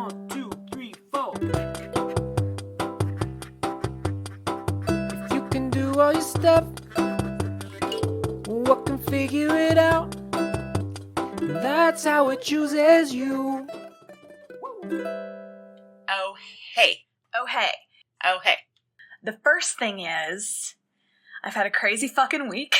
1, 2, 3, 4. If you can do all your stuff, what can figure it out? That's how it chooses you. Oh, hey. Oh, hey. Oh, hey. The first thing is, I've had a crazy fucking week,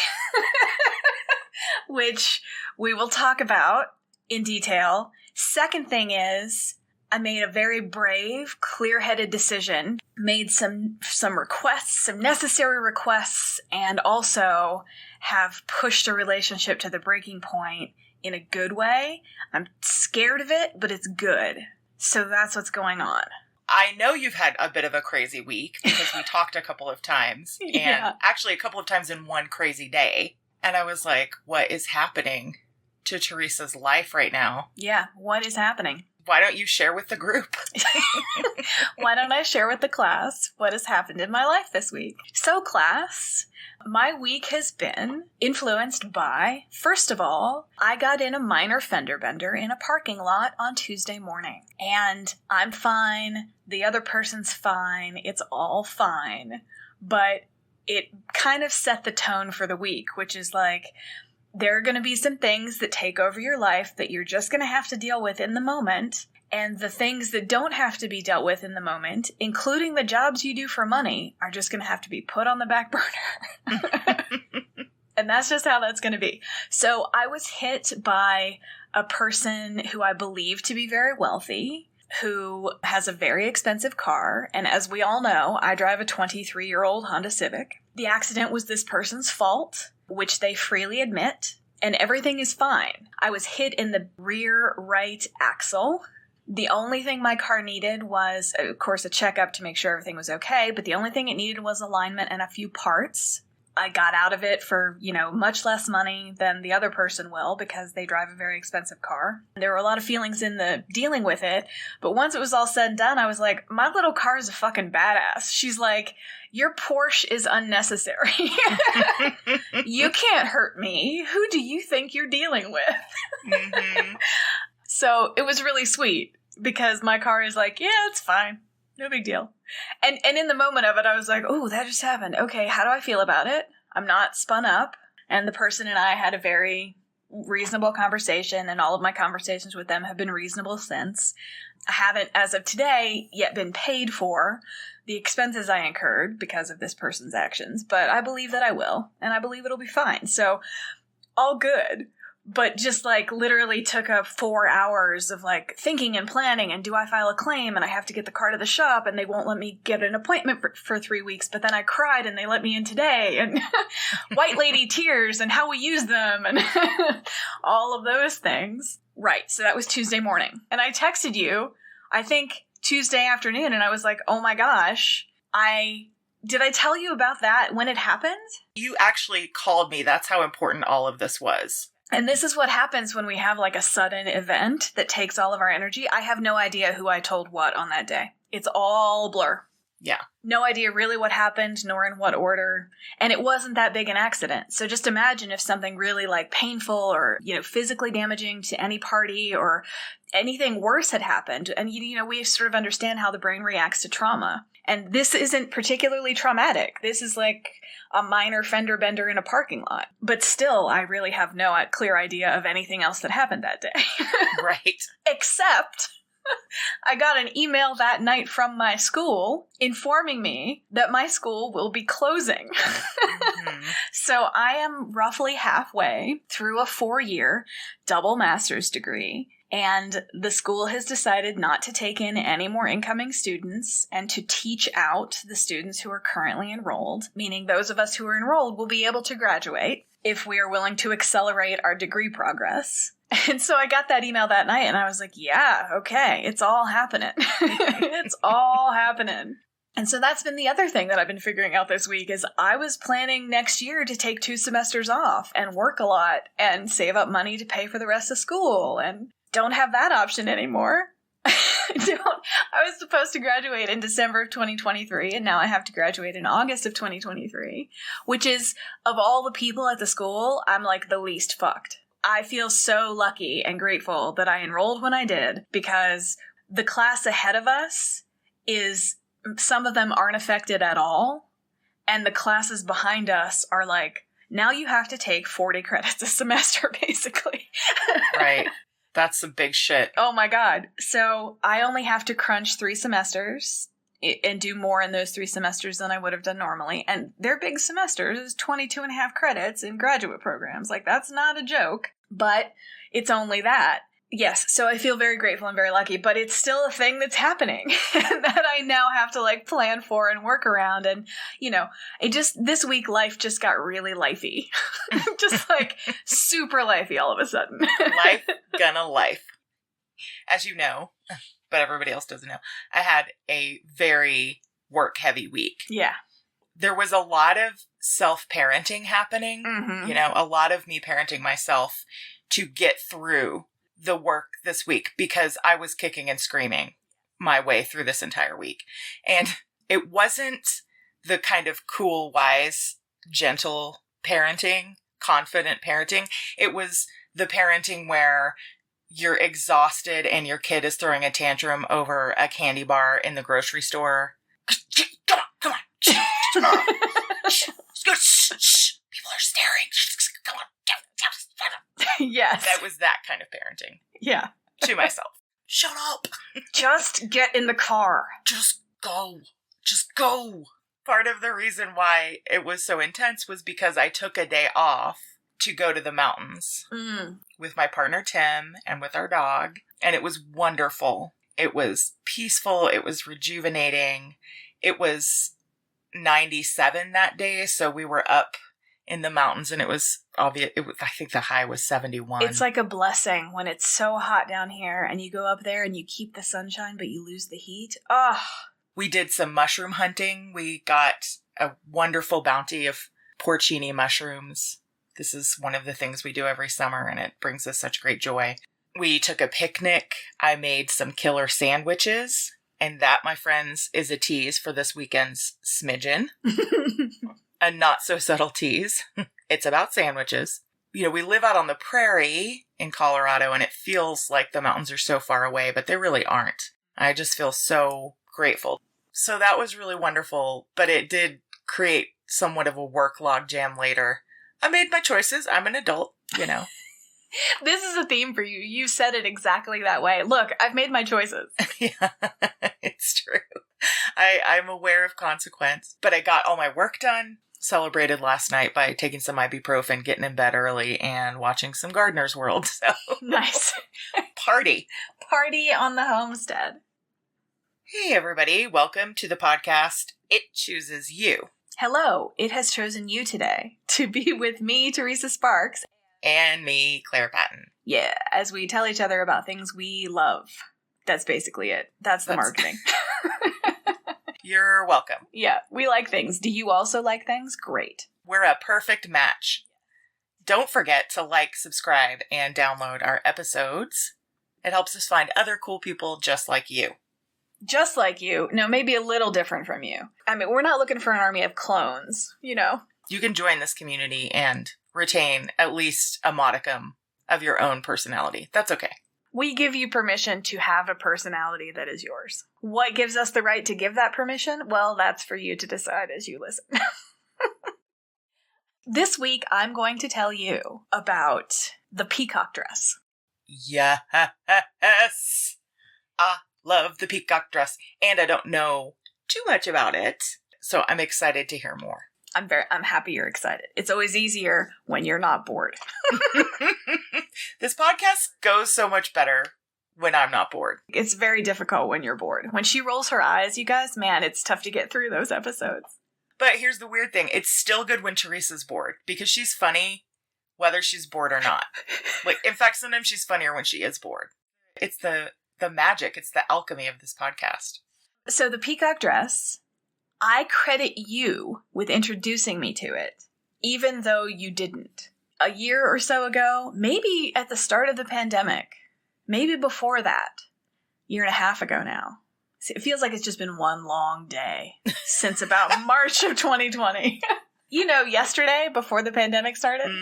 which we will talk about in detail. Second thing is, I made a very brave, clear-headed decision, made some requests, some necessary requests, and also have pushed a relationship to the breaking point in a good way. I'm scared of it, but it's good. So that's what's going on. I know you've had a bit of a crazy week because we talked a couple of times, and actually a couple of times in one crazy day. And I was like, what is happening to Teresa's life right now? Yeah, what is happening? Why don't you share with the group? Why don't I share with the class what has happened in my life this week? So, class, my week has been influenced by, first of all, I got in a minor fender bender in a parking lot on Tuesday morning. And I'm fine. The other person's fine. It's all fine. But it kind of set the tone for the week, which is like, there are going to be some things that take over your life that you're just going to have to deal with in the moment. And the things that don't have to be dealt with in the moment, including the jobs you do for money, are just going to have to be put on the back burner. And that's just how that's going to be. So I was hit by a person who I believe to be very wealthy, who has a very expensive car. And as we all know, I drive a 23-year-old Honda Civic. The accident was this person's fault, which they freely admit, and everything is fine. I was hit in the rear right axle. The only thing my car needed was, of course, a checkup to make sure everything was okay, but the only thing it needed was alignment and a few parts. I got out of it for, much less money than the other person will because they drive a very expensive car. There were a lot of feelings in the dealing with it, but once it was all said and done, I was like, my little car is a fucking badass. She's like, your Porsche is unnecessary. You can't hurt me. Who do you think you're dealing with? Mm-hmm. So it was really sweet because my car is like, yeah, it's fine. No big deal. And in the moment of it, I was like, oh, that just happened. Okay, how do I feel about it? I'm not spun up. And the person and I had a very reasonable conversation, and all of my conversations with them have been reasonable since. I haven't, as of today, yet been paid for the expenses I incurred because of this person's actions, but I believe that I will, and I believe it'll be fine. So, all good. But just literally took up 4 hours of thinking and planning, and do I file a claim, and I have to get the car to the shop, and they won't let me get an appointment for 3 weeks, but then I cried and they let me in today, and white lady tears and how we use them, and all of those things. Right, so that was Tuesday morning. And I texted you, I think Tuesday afternoon, and I was like, oh my gosh, did I tell you about that when it happened? You actually called me. That's how important all of this was. And this is what happens when we have a sudden event that takes all of our energy. I have no idea who I told what on that day. It's all a blur. Yeah. No idea really what happened, nor in what order. And it wasn't that big an accident. So just imagine if something really painful or, physically damaging to any party or anything worse had happened. And, we sort of understand how the brain reacts to trauma. And this isn't particularly traumatic. This is a minor fender bender in a parking lot. But still, I really have no clear idea of anything else that happened that day. Right. Except I got an email that night from my school informing me that my school will be closing. Mm-hmm. So I am roughly halfway through a 4-year double master's degree. And the school has decided not to take in any more incoming students and to teach out the students who are currently enrolled, meaning those of us who are enrolled will be able to graduate if we are willing to accelerate our degree progress. And so I got that email that night and I was like, yeah, okay, it's all happening. It's all happening. And so that's been the other thing that I've been figuring out this week is I was planning next year to take 2 semesters off and work a lot and save up money to pay for the rest of school and don't have that option anymore. I was supposed to graduate in December of 2023, and now I have to graduate in August of 2023, which is, of all the people at the school, I'm the least fucked. I feel so lucky and grateful that I enrolled when I did because the class ahead of us is, some of them aren't affected at all. And the classes behind us are like, now you have to take 40 credits a semester, basically. Right. That's some big shit. Oh my God. So I only have to crunch 3 semesters and do more in those 3 semesters than I would have done normally. And they're big semesters, 22 and a half credits in graduate programs. Like, that's not a joke, but it's only that. Yes, so I feel very grateful and very lucky, but it's still a thing that's happening that I now have to like plan for and work around. And, you know, this week life just got really lifey. Just like super lifey all of a sudden. Life gonna life. As you know, but everybody else doesn't know, I had a very work-heavy week. Yeah. There was a lot of self-parenting happening. Mm-hmm. You know, a lot of me parenting myself to get through the work this week because I was kicking and screaming my way through this entire week. And it wasn't the kind of cool, wise, gentle parenting, confident parenting. It was the parenting where you're exhausted and your kid is throwing a tantrum over a candy bar in the grocery store. Come on. People are staring. Come on. Yes. That was that kind of parenting. Yeah. To myself. Shut up. Just get in the car. Just go. Just go. Part of the reason why it was so intense was because I took a day off to go to the mountains with my partner Tim and with our dog. And it was wonderful. It was peaceful. It was rejuvenating. It was 97 that day. So we were up in the mountains and it was obvious. I think the high was 71. It's like a blessing when it's so hot down here and you go up there and you keep the sunshine, but you lose the heat. Oh, we did some mushroom hunting. We got a wonderful bounty of porcini mushrooms. This is one of the things we do every summer and it brings us such great joy. We took a picnic. I made some killer sandwiches. And that, my friends, is a tease for this weekend's smidgen. A not so subtle tease. It's about sandwiches. You know, we live out on the prairie in Colorado and it feels like the mountains are so far away, but they really aren't. I just feel so grateful. So that was really wonderful, but it did create somewhat of a work log jam later. I made my choices. I'm an adult, you know. This is a theme for you. You said it exactly that way. Look, I've made my choices. Yeah, it's true. I'm aware of consequence, but I got all my work done. Celebrated last night by taking some ibuprofen, getting in bed early, and watching some Gardener's World. So Nice. Party On the homestead. Hey, everybody. Welcome to the podcast, It Chooses You. Hello. It has chosen you today to be with me, Teresa Sparks. And me, Claire Patton. Yeah, as we tell each other about things we love. That's basically it. That's the marketing. You're welcome. Yeah, we like things. Do you also like things? Great. We're a perfect match. Don't forget to like, subscribe, and download our episodes. It helps us find other cool people just like you. Just like you. No, maybe a little different from you. I mean, we're not looking for an army of clones, you know? You can join this community and retain at least a modicum of your own personality. That's okay. We give you permission to have a personality that is yours. What gives us the right to give that permission? Well, that's for you to decide as you listen. This week, I'm going to tell you about the peacock dress. Yes! I love the peacock dress, and I don't know too much about it, so I'm excited to hear more. I'm happy you're excited. It's always easier when you're not bored. This podcast goes so much better when I'm not bored. It's very difficult when you're bored. When she rolls her eyes, you guys, man, it's tough to get through those episodes. But here's the weird thing. It's still good when Teresa's bored because she's funny whether she's bored or not. Like, in fact, sometimes she's funnier when she is bored. It's the magic. It's the alchemy of this podcast. So the peacock dress, I credit you with introducing me to it, even though you didn't. A year or so ago, maybe at the start of the pandemic, maybe before that, year and a half ago now. See, it feels like it's just been one long day since about March of 2020. You know, yesterday, before the pandemic started,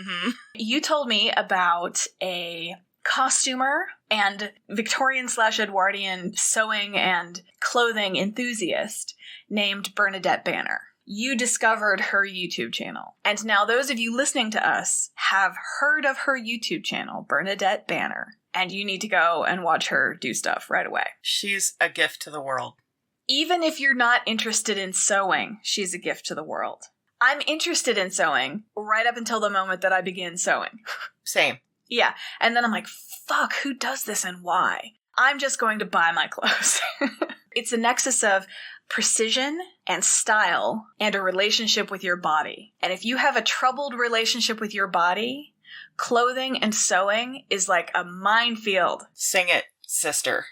you told me about a costumer and Victorian/Edwardian sewing and clothing enthusiast named Bernadette Banner. You discovered her YouTube channel. And now those of you listening to us have heard of her YouTube channel, Bernadette Banner, and you need to go and watch her do stuff right away. She's a gift to the world. Even if you're not interested in sewing, she's a gift to the world. I'm interested in sewing right up until the moment that I begin sewing. Same. Yeah. And then I'm like, fuck, who does this and why? I'm just going to buy my clothes. It's a nexus of precision and style and a relationship with your body. And if you have a troubled relationship with your body, clothing and sewing is like a minefield. Sing it, sister.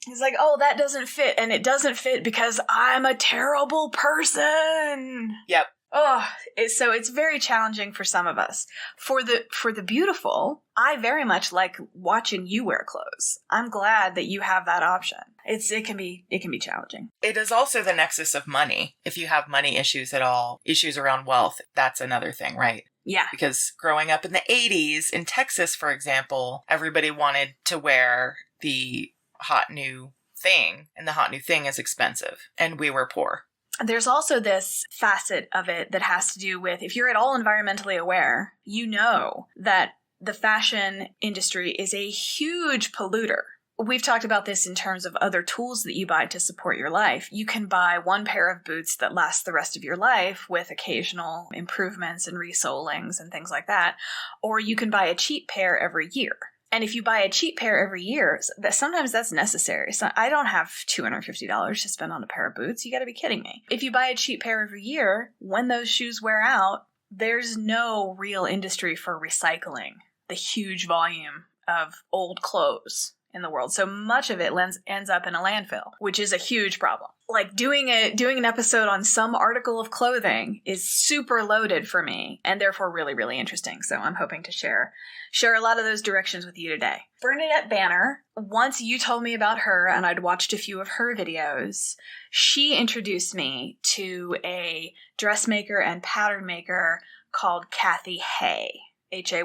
It's like, oh, that doesn't fit. And it doesn't fit because I'm a terrible person. Yep. Oh, so it's very challenging for some of us. For the beautiful, I very much like watching you wear clothes. I'm glad that you have that option. It can be challenging. It is also the nexus of money. If you have money issues at all, issues around wealth, that's another thing, right? Yeah. Because growing up in the 80s, in Texas, for example, everybody wanted to wear the hot new thing, and the hot new thing is expensive, and we were poor. There's also this facet of it that has to do with, if you're at all environmentally aware, you know that the fashion industry is a huge polluter. We've talked about this in terms of other tools that you buy to support your life. You can buy one pair of boots that lasts the rest of your life with occasional improvements and resolings and things like that. Or you can buy a cheap pair every year. And if you buy a cheap pair every year, sometimes that's necessary. So I don't have $250 to spend on a pair of boots. You got to be kidding me. If you buy a cheap pair every year, when those shoes wear out, there's no real industry for recycling the huge volume of old clothes in the world. So much of it ends up in a landfill, which is a huge problem. Like doing an episode on some article of clothing is super loaded for me and therefore really, really interesting. So I'm hoping to share a lot of those directions with you today. Bernadette Banner, once you told me about her and I'd watched a few of her videos, she introduced me to a dressmaker and pattern maker called Cathy Hay, Hay,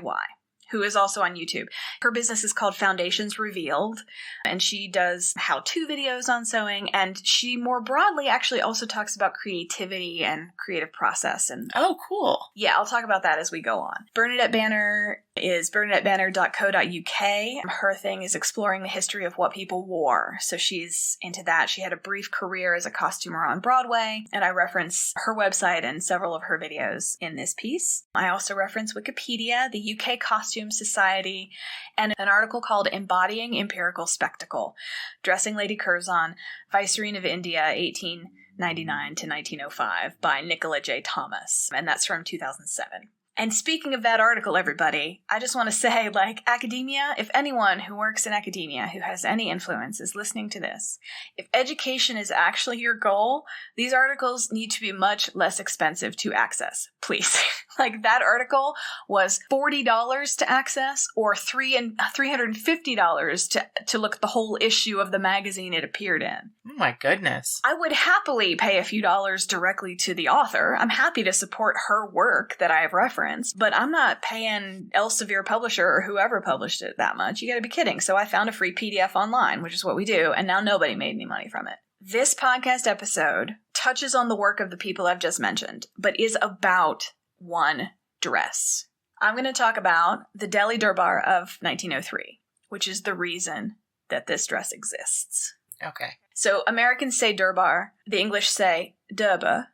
who is also on YouTube. Her business is called Foundations Revealed, and she does how-to videos on sewing, and she more broadly actually also talks about creativity and creative process. And oh, cool. Yeah, I'll talk about that as we go on. Bernadette Banner is bernadettebanner.co.uk. Her thing is exploring the history of what people wore, so she's into that. She had a brief career as a costumer on Broadway, and I reference her website and several of her videos in this piece. I also reference Wikipedia, the UK Costume Society, and an article called Embodying Empirical Spectacle, Dressing Lady Curzon, Viceroy of India, 1899 to 1905, by Nicola J. Thomas, and that's from 2007. And speaking of that article, everybody, I just want to say, like, academia, if anyone who works in academia who has any influence is listening to this, if education is actually your goal, these articles need to be much less expensive to access, please. Like, that article was $40 to access or $350 to look at the whole issue of the magazine it appeared in. Oh my goodness. I would happily pay a few dollars directly to the author. I'm happy to support her work that I have referenced, but I'm not paying Elsevier publisher or whoever published it that much. You gotta be kidding. So I found a free PDF online, which is what we do, and now nobody made any money from it. This podcast episode touches on the work of the people I've just mentioned, but is about one dress. I'm going to talk about the Delhi Durbar of 1903, which is the reason that this dress exists. Okay. So Americans say Durbar, the English say Durbar,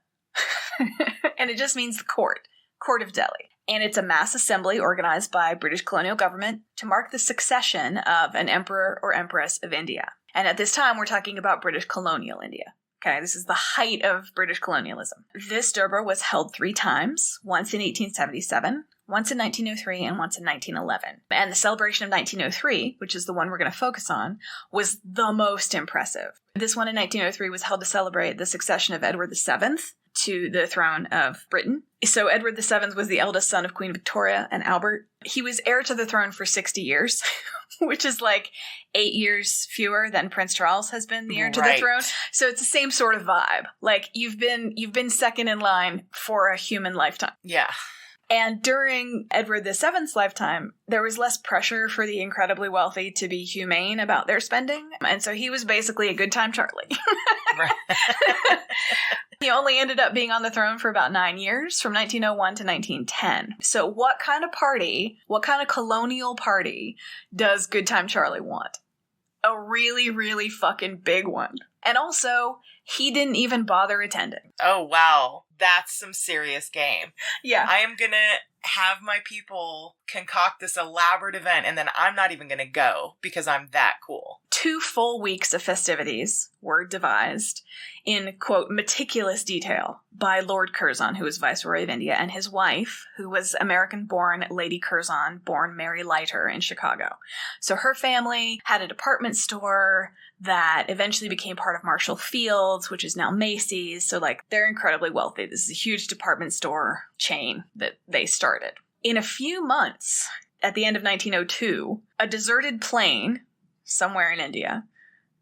and it just means the court of Delhi. And it's a mass assembly organized by British colonial government to mark the succession of an emperor or empress of India. And at this time, we're talking about British colonial India. Okay, this is the height of British colonialism. This Durbar was held 3 times, once in 1877, once in 1903, and once in 1911. And the celebration of 1903, which is the one we're going to focus on, was the most impressive. This one in 1903 was held to celebrate the succession of Edward VII to the throne of Britain. So Edward VII was the eldest son of Queen Victoria and Albert. He was heir to the throne for 60 years, which is like 8 years fewer than Prince Charles has been the heir to the throne. So it's the same sort of vibe. Like you've been second in line for a human lifetime. Yeah. And during Edward VII's lifetime, there was less pressure for the incredibly wealthy to be humane about their spending. And so he was basically a good time Charlie. Right. He only ended up being on the throne for about 9 years, from 1901 to 1910. So what kind of colonial party does Good Time Charlie want? A really, really fucking big one. And also, he didn't even bother attending. Oh, wow. That's some serious game. Yeah. I am gonna have my people concoct this elaborate event, and then I'm not even gonna go because I'm that cool. 2 full weeks of festivities were devised in, quote, meticulous detail by Lord Curzon, who was Viceroy of India, and his wife, who was American-born Lady Curzon, born Mary Leiter in Chicago. So her family had a department store that eventually became part of Marshall Field's, which is now Macy's. So, like, they're incredibly wealthy. This is a huge department store chain that they started. In a few months, at the end of 1902, a deserted plane somewhere in India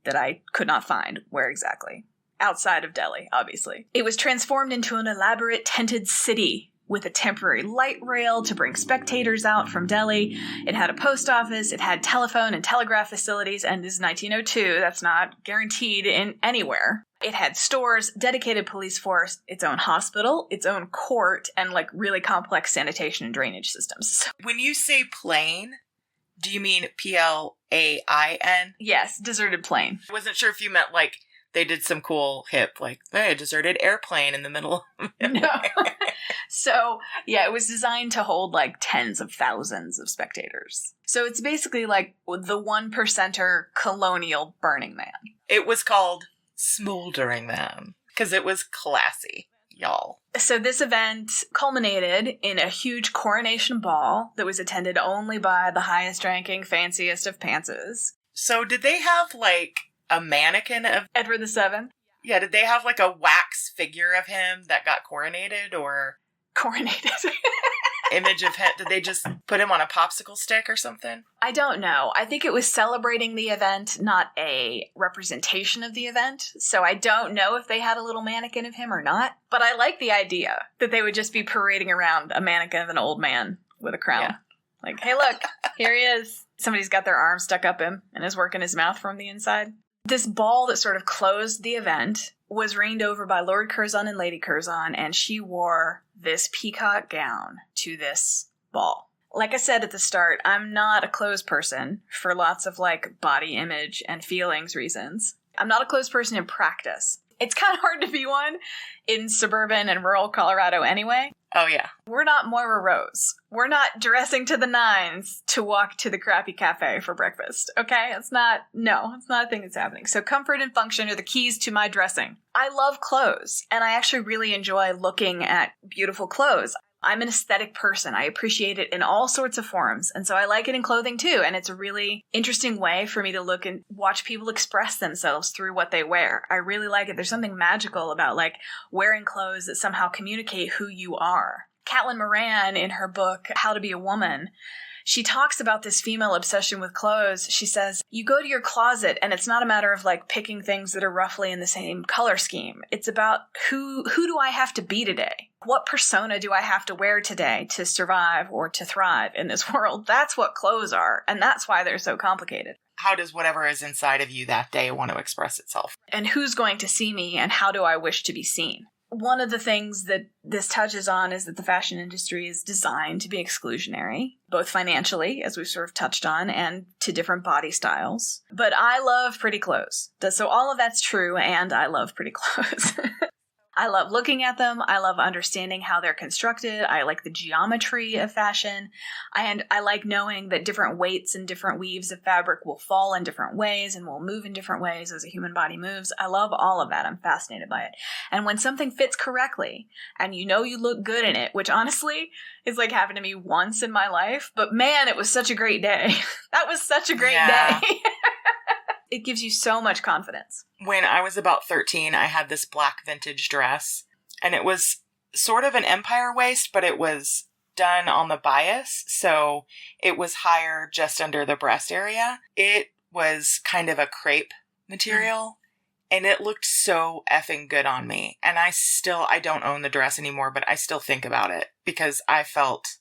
that I could not find where exactly, outside of Delhi, obviously. It was transformed into an elaborate tented city with a temporary light rail to bring spectators out from Delhi. It had a post office, it had telephone and telegraph facilities, and this is 1902, that's not guaranteed in anywhere. It had stores, dedicated police force, its own hospital, its own court, and like really complex sanitation and drainage systems. When you say plane, do you mean Plain? Yes, deserted plane. I wasn't sure if you meant like they did some cool hip, like, hey, a deserted airplane in the middle of No. So, yeah, it was designed to hold like tens of thousands of spectators. So it's basically like the 1%er colonial Burning Man. It was called Smoldering Man because it was classy, y'all. So this event culminated in a huge coronation ball that was attended only by the highest-ranking, fanciest of pantses. So did they have like a mannequin of Edward VII? Yeah, did they have like a wax figure of him that got coronated or Coronated. image of him? Did they just put him on a popsicle stick or something? I don't know. I think it was celebrating the event, not a representation of the event. So I don't know if they had a little mannequin of him or not. But I like the idea that they would just be parading around a mannequin of an old man with a crown. Yeah. Like, hey, look, here he is. Somebody's got their arm stuck up him and is working his mouth from the inside. This ball that sort of closed the event was reigned over by Lord Curzon and Lady Curzon, and she wore this peacock gown to this ball. Like I said at the start, I'm not a clothes person for lots of like body image and feelings reasons. I'm not a clothes person in practice. It's kind of hard to be one in suburban and rural Colorado anyway. Oh, yeah. We're not Moira Rose. We're not dressing to the nines to walk to the crappy cafe for breakfast, okay? It's not a thing that's happening. So comfort and function are the keys to my dressing. I love clothes, and I actually really enjoy looking at beautiful clothes. I'm an aesthetic person. I appreciate it in all sorts of forms. And so I like it in clothing too. And it's a really interesting way for me to look and watch people express themselves through what they wear. I really like it. There's something magical about like wearing clothes that somehow communicate who you are. Caitlin Moran, in her book, How to Be a Woman, she talks about this female obsession with clothes. She says, you go to your closet and it's not a matter of like picking things that are roughly in the same color scheme. It's about who do I have to be today? What persona do I have to wear today to survive or to thrive in this world? That's what clothes are, and that's why they're so complicated. How does whatever is inside of you that day want to express itself? And who's going to see me, and how do I wish to be seen? One of the things that this touches on is that the fashion industry is designed to be exclusionary, both financially, as we've sort of touched on, and to different body styles. But I love pretty clothes. So all of that's true, and I love pretty clothes. I love looking at them. I love understanding how they're constructed. I like the geometry of fashion. And I like knowing that different weights and different weaves of fabric will fall in different ways and will move in different ways as a human body moves. I love all of that. I'm fascinated by it. And when something fits correctly and you know you look good in it, which honestly is like happened to me once in my life, but man, it was such a great day. That was such a great day. It gives you so much confidence. When I was about 13, I had this black vintage dress, and it was sort of an empire waist, but it was done on the bias, so it was higher just under the breast area. It was kind of a crepe material, And it looked so effing good on me. And I don't own the dress anymore, but I still think about it because I felt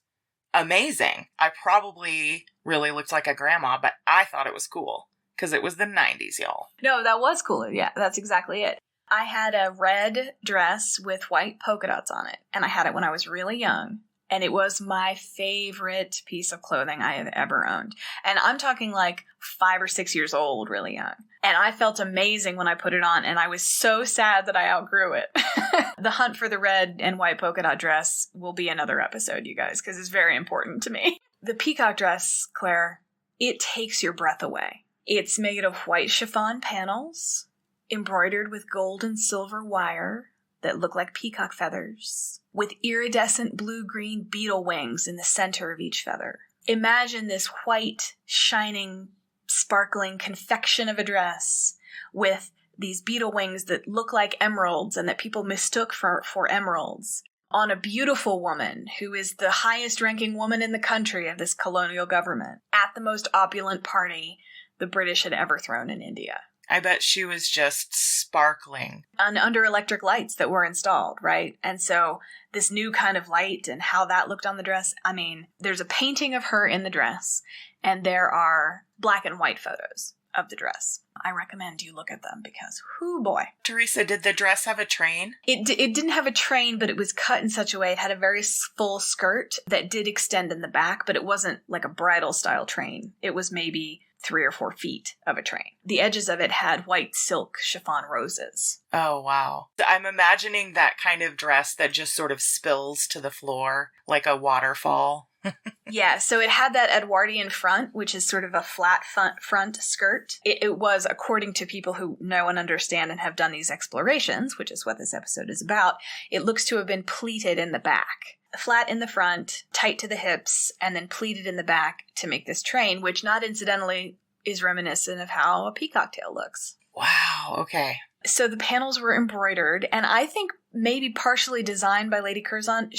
amazing. I probably really looked like a grandma, but I thought it was cool because it was the 90s, y'all. No, that was cool. Yeah, that's exactly it. I had a red dress with white polka dots on it, and I had it when I was really young. And it was my favorite piece of clothing I have ever owned. And I'm talking like 5 or 6 years old, really young. And I felt amazing when I put it on, and I was so sad that I outgrew it. The hunt for the red and white polka dot dress will be another episode, you guys, because it's very important to me. The peacock dress, Claire, it takes your breath away. It's made of white chiffon panels, embroidered with gold and silver wire that look like peacock feathers, with iridescent blue-green beetle wings in the center of each feather. Imagine this white, shining, sparkling confection of a dress with these beetle wings that look like emeralds and that people mistook for emeralds on a beautiful woman who is the highest-ranking woman in the country of this colonial government at the most opulent party the British had ever thrown in India. I bet she was just sparkling. And under electric lights that were installed, right? And so this new kind of light and how that looked on the dress, I mean, there's a painting of her in the dress, and there are black and white photos of the dress. I recommend you look at them because, whoo boy. Teresa, did the dress have a train? It didn't have a train, but it was cut in such a way. It had a very full skirt that did extend in the back, but it wasn't like a bridal style train. It was maybe 3 or 4 feet of a train. The edges of it had white silk chiffon roses. Oh, wow. I'm imagining that kind of dress that just sort of spills to the floor like a waterfall. Yeah, so it had that Edwardian front, which is sort of a flat front skirt. It was, according to people who know and understand and have done these explorations, which is what this episode is about, it looks to have been pleated in the back. Flat in the front, tight to the hips, and then pleated in the back to make this train, which not incidentally is reminiscent of how a peacock tail looks. Wow, okay. So the panels were embroidered, and I think maybe partially designed by Lady Curzon.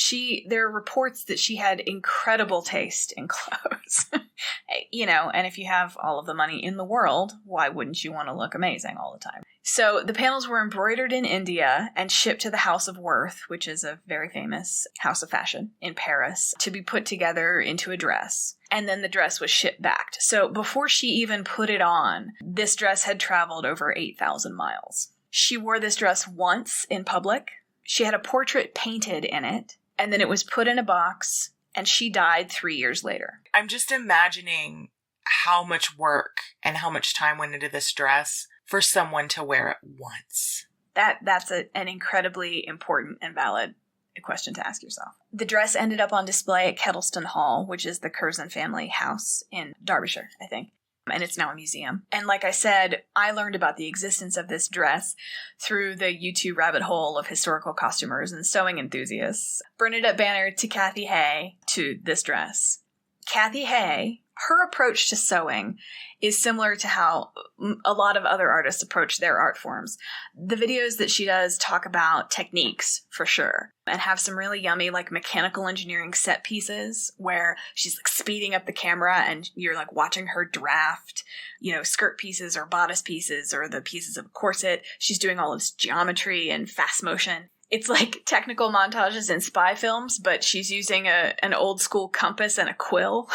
There are reports that she had incredible taste in clothes. And if you have all of the money in the world, why wouldn't you want to look amazing all the time? So the panels were embroidered in India and shipped to the House of Worth, which is a very famous house of fashion in Paris, to be put together into a dress. And then the dress was shipped back. So before she even put it on, this dress had traveled over 8,000 miles. She wore this dress once in public. She had a portrait painted in it, and then it was put in a box, and she died 3 years later. I'm just imagining how much work and how much time went into this dress for someone to wear it once. That's an incredibly important and valid question to ask yourself. The dress ended up on display at Kettleston Hall, which is the Curzon family house in Derbyshire, I think. And it's now a museum. And like I said, I learned about the existence of this dress through the YouTube rabbit hole of historical costumers and sewing enthusiasts. Bernadette Banner to Cathy Hay to this dress. Cathy Hay, her approach to sewing is similar to how a lot of other artists approach their art forms. The videos that she does talk about techniques, for sure, and have some really yummy, like, mechanical engineering set pieces where she's, like, speeding up the camera and you're, like, watching her draft, skirt pieces or bodice pieces or the pieces of a corset. She's doing all this geometry and fast motion. It's like technical montages in spy films, but she's using an old school compass and a quill.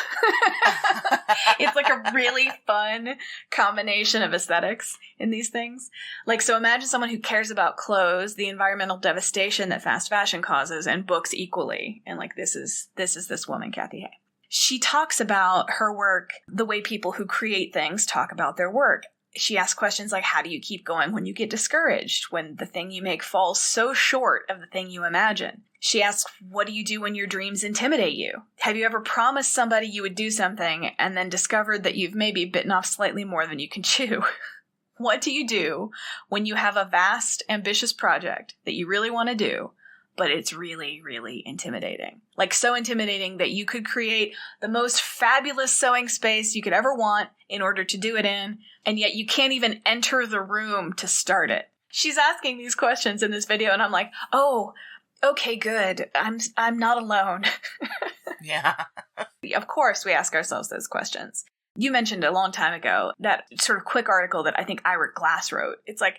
It's like a really fun combination of aesthetics in these things. Like, so imagine someone who cares about clothes, the environmental devastation that fast fashion causes, and books equally. And like, this is this woman, Cathy Hay. She talks about her work the way people who create things talk about their work. She asks questions like, how do you keep going when you get discouraged, when the thing you make falls so short of the thing you imagine? She asks, what do you do when your dreams intimidate you? Have you ever promised somebody you would do something and then discovered that you've maybe bitten off slightly more than you can chew? What do you do when you have a vast, ambitious project that you really want to do, but it's really, really intimidating? Like, so intimidating that you could create the most fabulous sewing space you could ever want in order to do it in, and yet you can't even enter the room to start it. She's asking these questions in this video, and I'm like, oh, okay, good. I'm not alone. Yeah. Of course we ask ourselves those questions. You mentioned a long time ago that sort of quick article that I think Ira Glass wrote. It's like,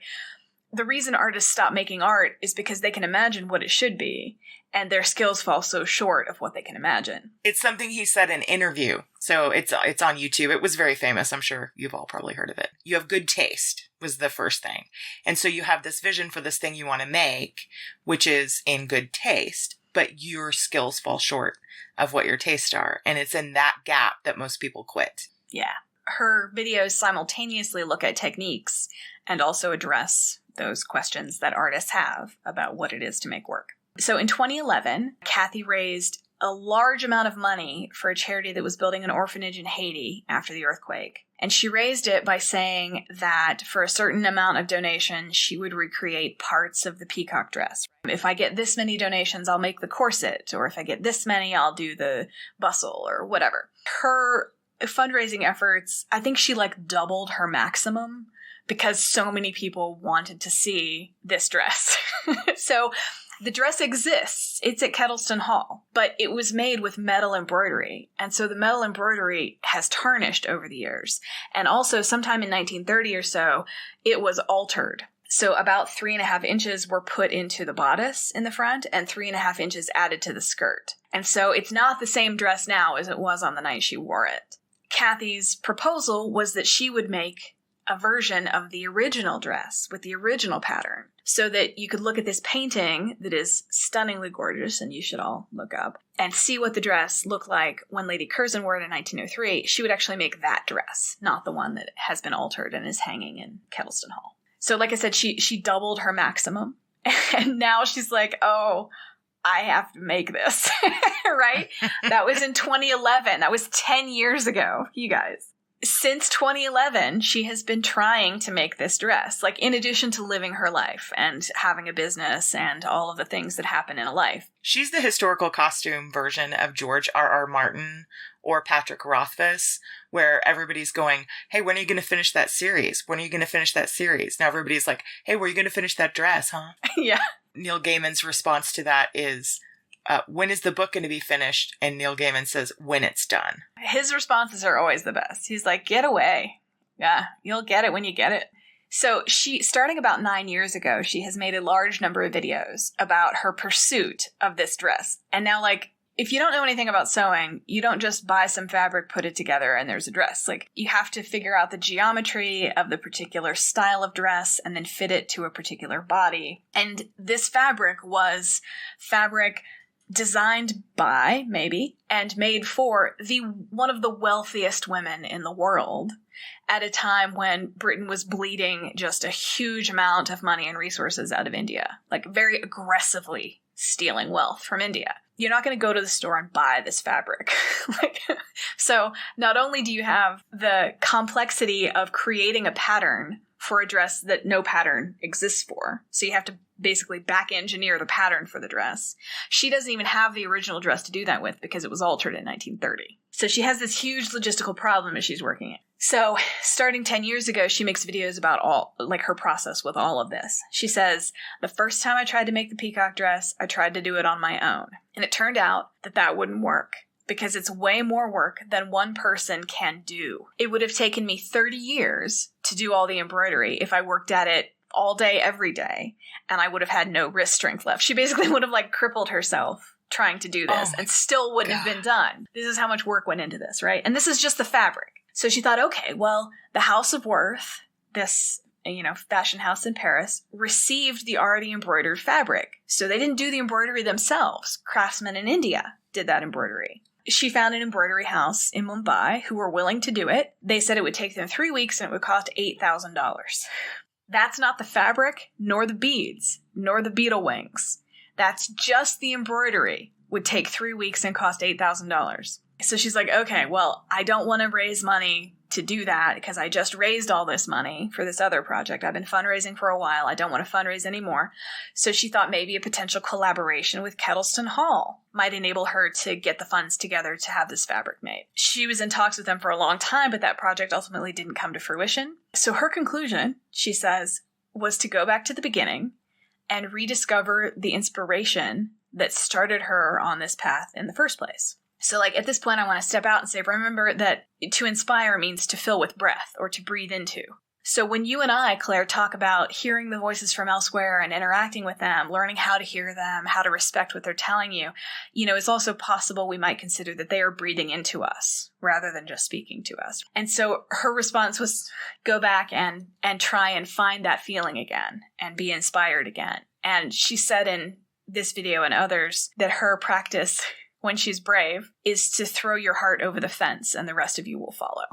the reason artists stop making art is because they can imagine what it should be, and their skills fall so short of what they can imagine. It's something he said in an interview. So it's on YouTube. It was very famous. I'm sure you've all probably heard of it. You have good taste was the first thing. And so you have this vision for this thing you want to make, which is in good taste, but your skills fall short of what your tastes are. And it's in that gap that most people quit. Yeah. Her videos simultaneously look at techniques and also address those questions that artists have about what it is to make work. So in 2011, Cathy raised a large amount of money for a charity that was building an orphanage in Haiti after the earthquake. And she raised it by saying that for a certain amount of donation, she would recreate parts of the peacock dress. If I get this many donations, I'll make the corset, or if I get this many, I'll do the bustle, or whatever. Her fundraising efforts, I think she doubled her maximum because so many people wanted to see this dress. So the dress exists. It's at Kettleston Hall, but it was made with metal embroidery. And so the metal embroidery has tarnished over the years. And also sometime in 1930 or so, it was altered. So about 3.5 inches were put into the bodice in the front and 3.5 inches added to the skirt. And so it's not the same dress now as it was on the night she wore it. Cathy's proposal was that she would make a version of the original dress with the original pattern so that you could look at this painting that is stunningly gorgeous, and you should all look up, and see what the dress looked like when Lady Curzon wore it in 1903. She would actually make that dress, not the one that has been altered and is hanging in Kettleston Hall. So like I said, she doubled her maximum, and now she's like, oh, I have to make this, right? That was in 2011. That was 10 years ago, you guys. Since 2011, she has been trying to make this dress, in addition to living her life and having a business and all of the things that happen in a life. She's the historical costume version of George R.R. Martin or Patrick Rothfuss, where everybody's going, hey, when are you going to finish that series? When are you going to finish that series? Now everybody's like, hey, were you going to finish that dress, huh? Yeah. Neil Gaiman's response to that is, when is the book going to be finished? And Neil Gaiman says, when it's done. His responses are always the best. He's like, get away. Yeah, you'll get it when you get it. So starting about 9 years ago, she has made a large number of videos about her pursuit of this dress. And now, if you don't know anything about sewing, you don't just buy some fabric, put it together, and there's a dress. You have to figure out the geometry of the particular style of dress and then fit it to a particular body. And this fabric was fabric designed by, maybe, and made for one of the wealthiest women in the world at a time when Britain was bleeding just a huge amount of money and resources out of India, very aggressively stealing wealth from India. You're not going to go to the store and buy this fabric. So not only do you have the complexity of creating a pattern for a dress that no pattern exists for, so you have to basically back engineer the pattern for the dress. She doesn't even have the original dress to do that with because it was altered in 1930. So she has this huge logistical problem as she's working it. So starting 10 years ago, she makes videos about her process with all of this. She says, the first time I tried to make the peacock dress, I tried to do it on my own. And it turned out that wouldn't work because it's way more work than one person can do. It would have taken me 30 years to do all the embroidery if I worked at it all day, every day, and I would have had no wrist strength left. She basically would have crippled herself trying to do this and still wouldn't have been done. This is how much work went into this, right? And this is just the fabric. So she thought, okay, well, the House of Worth, this, fashion house in Paris, received the already embroidered fabric. So they didn't do the embroidery themselves. Craftsmen in India did that embroidery. She found an embroidery house in Mumbai who were willing to do it. They said it would take them 3 weeks and it would cost $8,000. That's not the fabric, nor the beads, nor the beetle wings. That's just the embroidery. Would take 3 weeks and cost $8,000. So she's like, okay, well, I don't want to raise money to do that because I just raised all this money for this other project. I've been fundraising for a while. I don't want to fundraise anymore. So she thought maybe a potential collaboration with Kettleston Hall might enable her to get the funds together to have this fabric made. She was in talks with them for a long time, but that project ultimately didn't come to fruition. So her conclusion, she says, was to go back to the beginning and rediscover the inspiration that started her on this path in the first place. So at this point, I want to step out and say, remember that to inspire means to fill with breath or to breathe into. So when you and I, Claire, talk about hearing the voices from elsewhere and interacting with them, learning how to hear them, how to respect what they're telling you, it's also possible we might consider that they are breathing into us rather than just speaking to us. And so her response was go back and try and find that feeling again and be inspired again. And she said in this video and others that her practice when she's brave is to throw your heart over the fence and the rest of you will follow.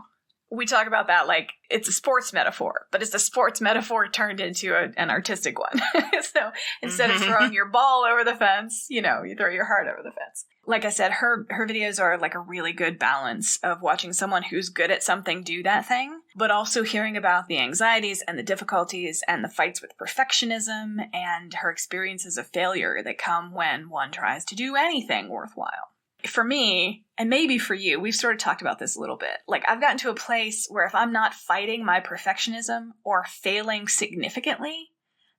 We talk about that like it's a sports metaphor, but it's a sports metaphor turned into an artistic one. So instead of throwing your ball over the fence, you throw your heart over the fence. Like I said, her videos are like a really good balance of watching someone who's good at something do that thing, but also hearing about the anxieties and the difficulties and the fights with perfectionism and her experiences of failure that come when one tries to do anything worthwhile. For me, and maybe for you, we've sort of talked about this a little bit. Like, I've gotten to a place where if I'm not fighting my perfectionism or failing significantly,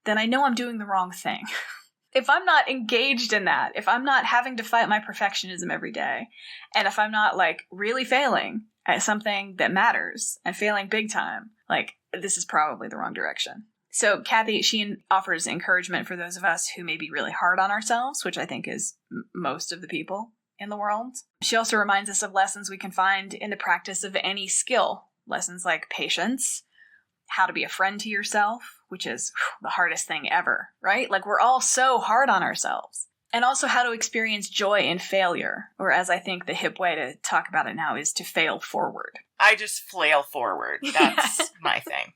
then I know I'm doing the wrong thing. If I'm not engaged in that, if I'm not having to fight my perfectionism every day, and if I'm not, like, really failing at something that matters and failing big time, like, this is probably the wrong direction. So Cathy, she offers encouragement for those of us who may be really hard on ourselves, which I think is most of the people in the world. She also reminds us of lessons we can find in the practice of any skill. Lessons like patience, how to be a friend to yourself, which is the hardest thing ever, right? Like we're all so hard on ourselves. And also how to experience joy in failure, or as I think the hip way to talk about it now is to fail forward. I just flail forward. That's my thing.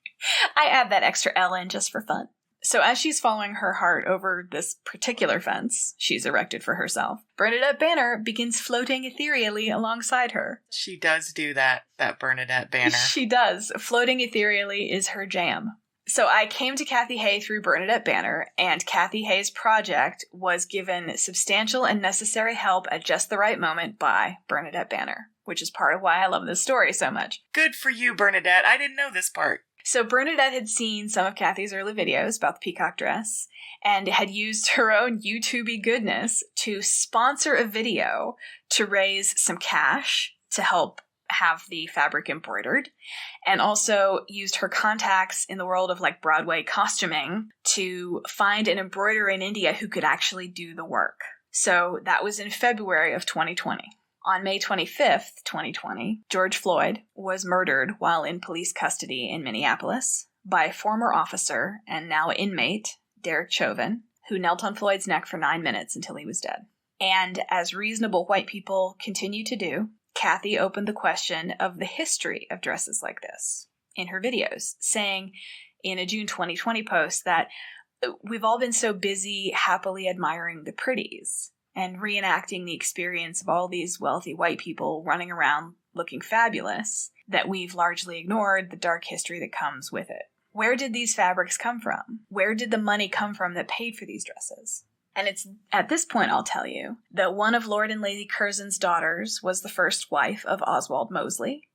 I add that extra L in just for fun. So as she's following her heart over this particular fence she's erected for herself, Bernadette Banner begins floating ethereally alongside her. She does do that Bernadette Banner. She does. Floating ethereally is her jam. So I came to Cathy Hay through Bernadette Banner, and Cathy Hay's project was given substantial and necessary help at just the right moment by Bernadette Banner, which is part of why I love this story so much. Good for you, Bernadette. I didn't know this part. So Bernadette had seen some of Cathy's early videos about the peacock dress and had used her own YouTube-y goodness to sponsor a video to raise some cash to help have the fabric embroidered, and also used her contacts in the world of like Broadway costuming to find an embroiderer in India who could actually do the work. So that was in February of 2020. On May 25th, 2020, George Floyd was murdered while in police custody in Minneapolis by former officer and now inmate Derek Chauvin, who knelt on Floyd's neck for 9 minutes until he was dead. And as reasonable white people continue to do, Cathy opened the question of the history of dresses like this in her videos, saying in a June 2020 post that we've all been so busy happily admiring the pretties and reenacting the experience of all these wealthy white people running around looking fabulous that we've largely ignored the dark history that comes with it. Where did these fabrics come from? Where did the money come from that paid for these dresses? And it's at this point, I'll tell you, that one of Lord and Lady Curzon's daughters was the first wife of Oswald Mosley,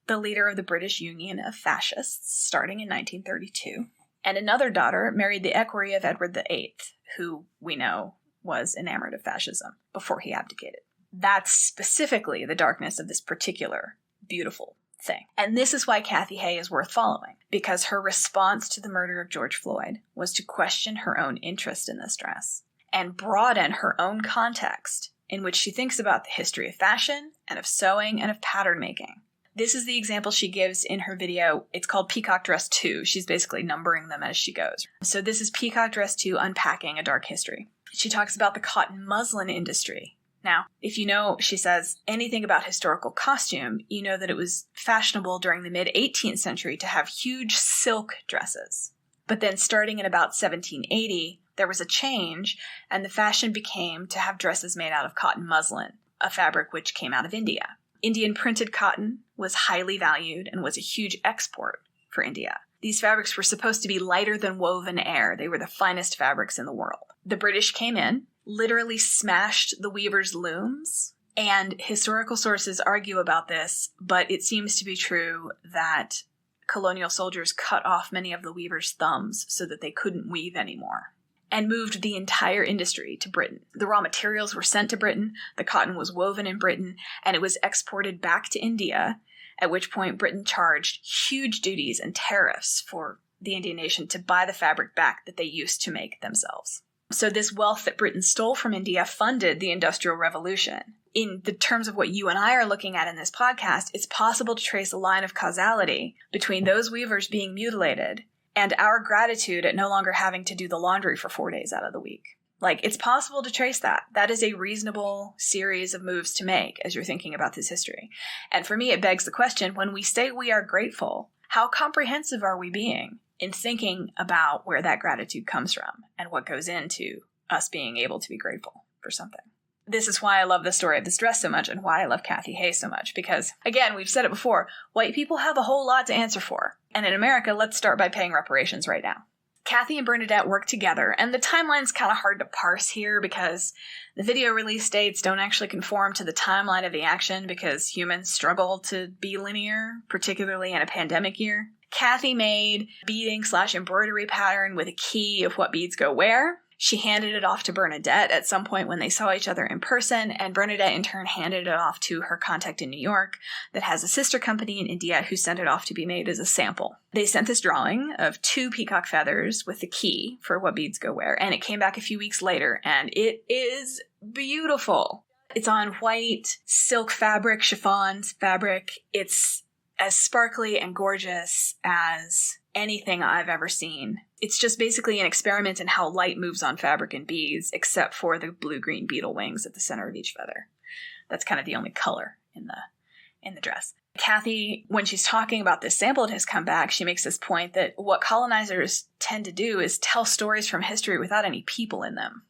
the leader of the British Union of Fascists, starting in 1932. And another daughter married the equerry of Edward VIII, who we know was enamored of fascism before he abdicated. That's specifically the darkness of this particular beautiful thing. And this is why Cathy Hay is worth following, because her response to the murder of George Floyd was to question her own interest in this dress and broaden her own context in which she thinks about the history of fashion and of sewing and of pattern making. This is the example she gives in her video. It's called Peacock Dress 2. She's basically numbering them as she goes. So this is Peacock Dress 2, Unpacking a Dark History. She talks about the cotton muslin industry. Now, if you know, she says, anything about historical costume, you know that it was fashionable during the mid-18th century to have huge silk dresses. But then starting in about 1780, there was a change, and the fashion became to have dresses made out of cotton muslin, a fabric which came out of India. Indian printed cotton was highly valued and was a huge export for India. These fabrics were supposed to be lighter than woven air. They were the finest fabrics in the world. The British came in, literally smashed the weavers' looms, and historical sources argue about this, but it seems to be true that colonial soldiers cut off many of the weavers' thumbs so that they couldn't weave anymore, and moved the entire industry to Britain. The raw materials were sent to Britain, the cotton was woven in Britain, and it was exported back to India, at which point Britain charged huge duties and tariffs for the Indian nation to buy the fabric back that they used to make themselves. So this wealth that Britain stole from India funded the Industrial Revolution. In the terms of what you and I are looking at in this podcast, it's possible to trace a line of causality between those weavers being mutilated and our gratitude at no longer having to do the laundry for 4 days out of the week. Like, it's possible to trace that. That is a reasonable series of moves to make as you're thinking about this history. And for me, it begs the question, when we say we are grateful, how comprehensive are we being in thinking about where that gratitude comes from and what goes into us being able to be grateful for something? This is why I love the story of this dress so much and why I love Cathy Hay so much. Because, again, we've said it before, white people have a whole lot to answer for. And in America, let's start by paying reparations right now. Cathy and Bernadette work together, and the timeline's kind of hard to parse here because the video release dates don't actually conform to the timeline of the action because humans struggle to be linear, particularly in a pandemic year. Cathy made beading/embroidery pattern with a key of what beads go where. She handed it off to Bernadette at some point when they saw each other in person, and Bernadette in turn handed it off to her contact in New York that has a sister company in India who sent it off to be made as a sample. They sent this drawing of 2 peacock feathers with the key for what beads go where, and it came back a few weeks later, and it is beautiful. It's on white silk fabric, chiffon fabric. It's as sparkly and gorgeous as anything I've ever seen. It's just basically an experiment in how light moves on fabric and beads, except for the blue-green beetle wings at the center of each feather. That's kind of the only color in the dress. Cathy, when she's talking about this sample that has come back, she makes this point that what colonizers tend to do is tell stories from history without any people in them.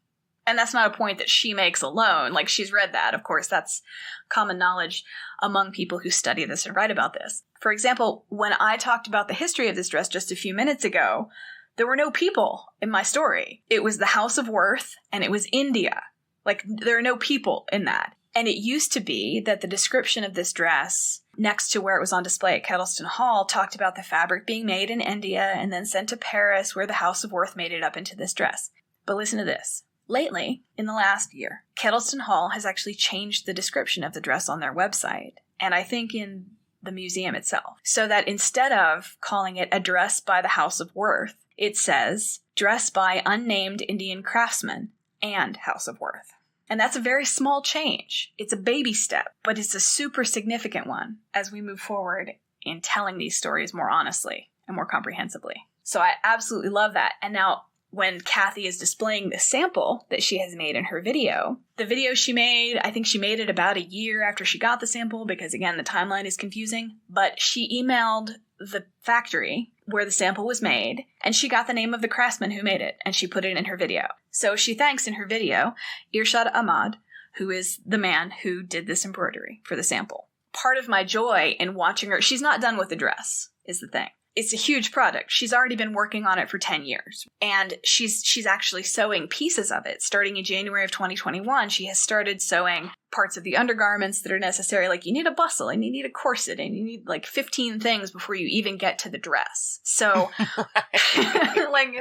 And that's not a point that she makes alone. Like, she's read that. Of course, that's common knowledge among people who study this and write about this. For example, when I talked about the history of this dress just a few minutes ago, there were no people in my story. It was the House of Worth, and it was India. Like, there are no people in that. And it used to be that the description of this dress, next to where it was on display at Kettleston Hall, talked about the fabric being made in India and then sent to Paris, where the House of Worth made it up into this dress. But listen to this. Lately, in the last year, Kettleston Hall has actually changed the description of the dress on their website, and I think in the museum itself, so that instead of calling it a dress by the House of Worth, it says dress by unnamed Indian craftsmen and House of Worth. And that's a very small change. It's a baby step, but it's a super significant one as we move forward in telling these stories more honestly and more comprehensively. So I absolutely love that. And now, when Cathy is displaying the sample that she has made in her video, the video she made, I think she made it about a year after she got the sample because, again, the timeline is confusing, but she emailed the factory where the sample was made, and she got the name of the craftsman who made it, and she put it in her video. So she thanks in her video Irshad Ahmad, who is the man who did this embroidery for the sample. Part of my joy in watching her, she's not done with the dress, is the thing. It's a huge product. She's already been working on it for 10 years. And she's actually sewing pieces of it. Starting in January of 2021, she has started sewing parts of the undergarments that are necessary. Like, you need a bustle, and you need a corset, and you need like 15 things before you even get to the dress. So like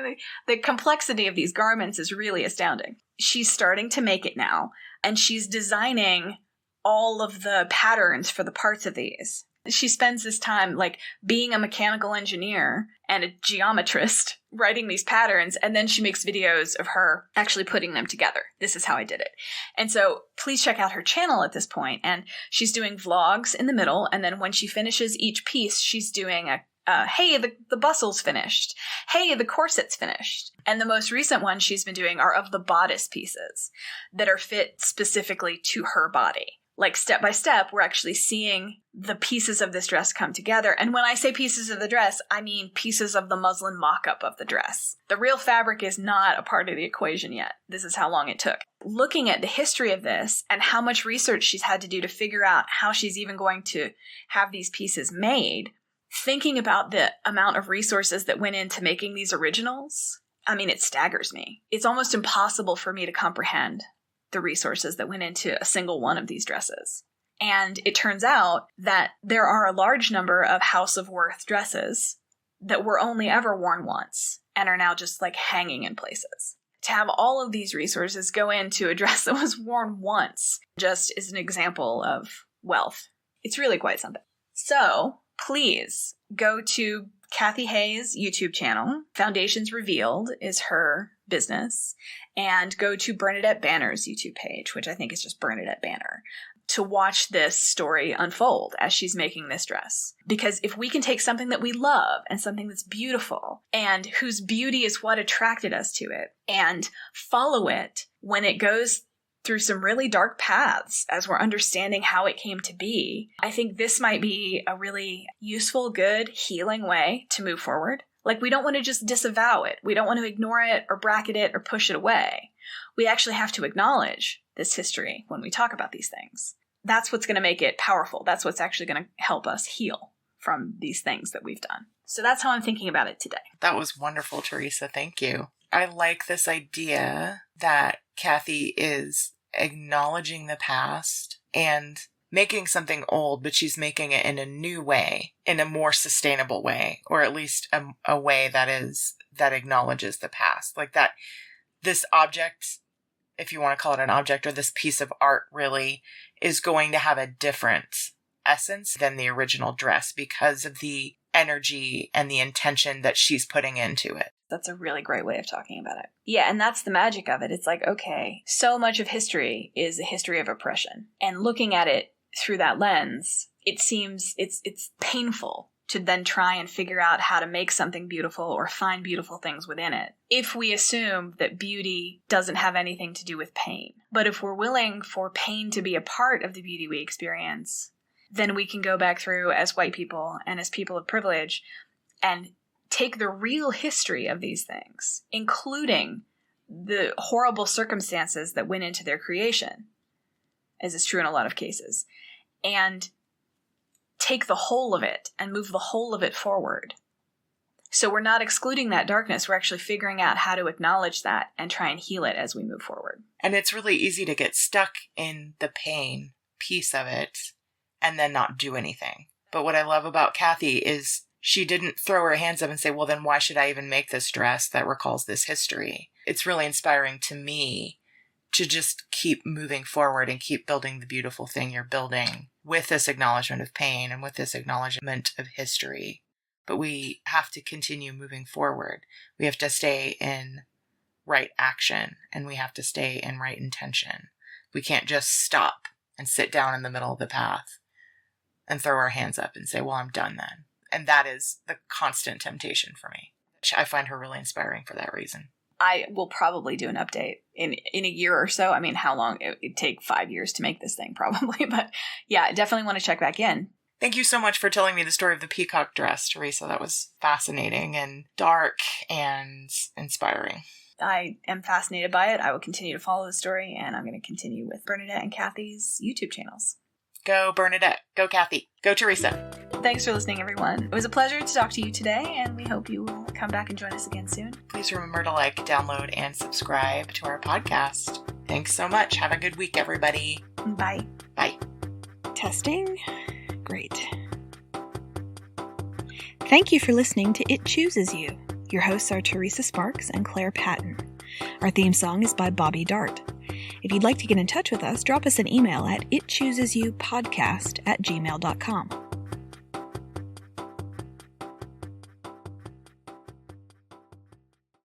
the complexity of these garments is really astounding. She's starting to make it now, and she's designing all of the patterns for the parts of these. She spends this time, like, being a mechanical engineer and a geometrist, writing these patterns, and then she makes videos of her actually putting them together. This is how I did it. And so please check out her channel at this point. And she's doing vlogs in the middle, and then when she finishes each piece, she's doing hey, the bustle's finished. Hey, the corset's finished. And the most recent ones she's been doing are of the bodice pieces that are fit specifically to her body. Like, step by step, we're actually seeing the pieces of this dress come together. And when I say pieces of the dress, I mean pieces of the muslin mock-up of the dress. The real fabric is not a part of the equation yet. This is how long it took. Looking at the history of this and how much research she's had to do to figure out how she's even going to have these pieces made, thinking about the amount of resources that went into making these originals, I mean, it staggers me. It's almost impossible for me to comprehend the resources that went into a single one of these dresses. And it turns out that there are a large number of House of Worth dresses that were only ever worn once and are now just like hanging in places. To have all of these resources go into a dress that was worn once just is an example of wealth. It's really quite something. So please go to Cathy Hay's YouTube channel. Foundations Revealed is her business. And go to Bernadette Banner's YouTube page, which I think is just Bernadette Banner, to watch this story unfold as she's making this dress. Because if we can take something that we love and something that's beautiful and whose beauty is what attracted us to it and follow it when it goes through some really dark paths as we're understanding how it came to be, I think this might be a really useful, good, healing way to move forward. Like, we don't want to just disavow it. We don't want to ignore it or bracket it or push it away. We actually have to acknowledge this history when we talk about these things. That's what's going to make it powerful. That's what's actually going to help us heal from these things that we've done. So that's how I'm thinking about it today. That was wonderful, Teresa. Thank you. I like this idea that Cathy is acknowledging the past and making something old, but she's making it in a new way, in a more sustainable way, or at least a way that acknowledges the past. Like that, this object, if you want to call it an object, or this piece of art really is going to have a different essence than the original dress because of the energy and the intention that she's putting into it. That's a really great way of talking about it. Yeah, and that's the magic of it. It's like, okay, so much of history is a history of oppression. And looking at it through that lens, it seems it's painful to then try and figure out how to make something beautiful or find beautiful things within it. If we assume that beauty doesn't have anything to do with pain. But if we're willing for pain to be a part of the beauty we experience, then we can go back through as white people and as people of privilege and take the real history of these things, including the horrible circumstances that went into their creation, as is true in a lot of cases, and take the whole of it and move the whole of it forward. So we're not excluding that darkness. We're actually figuring out how to acknowledge that and try and heal it as we move forward. And it's really easy to get stuck in the pain piece of it and then not do anything. But what I love about Cathy is she didn't throw her hands up and say, well, then why should I even make this dress that recalls this history? It's really inspiring to me to just keep moving forward and keep building the beautiful thing you're building with this acknowledgement of pain and with this acknowledgement of history. But we have to continue moving forward. We have to stay in right action and we have to stay in right intention. We can't just stop and sit down in the middle of the path and throw our hands up and say, well, I'm done then. And that is the constant temptation for me. I find her really inspiring for that reason. I will probably do an update in a year or so. I mean, how long? It'd take 5 years to make this thing probably. But yeah, I definitely want to check back in. Thank you so much for telling me the story of the peacock dress, Teresa. That was fascinating and dark and inspiring. I am fascinated by it. I will continue to follow the story, and I'm going to continue with Bernadette and Cathy's YouTube channels. Go Bernadette. Go Cathy. Go Teresa. Thanks for listening, everyone. It was a pleasure to talk to you today, and we hope you will come back and join us again soon. Please remember to like, download, and subscribe to our podcast. Thanks so much. Have a good week, everybody. Bye. Bye. Testing. Great. Thank you for listening to It Chooses You. Your hosts are Teresa Sparks and Claire Patton. Our theme song is by Bobby Dart. If you'd like to get in touch with us, drop us an email at itchoosesyou podcast@gmail.com.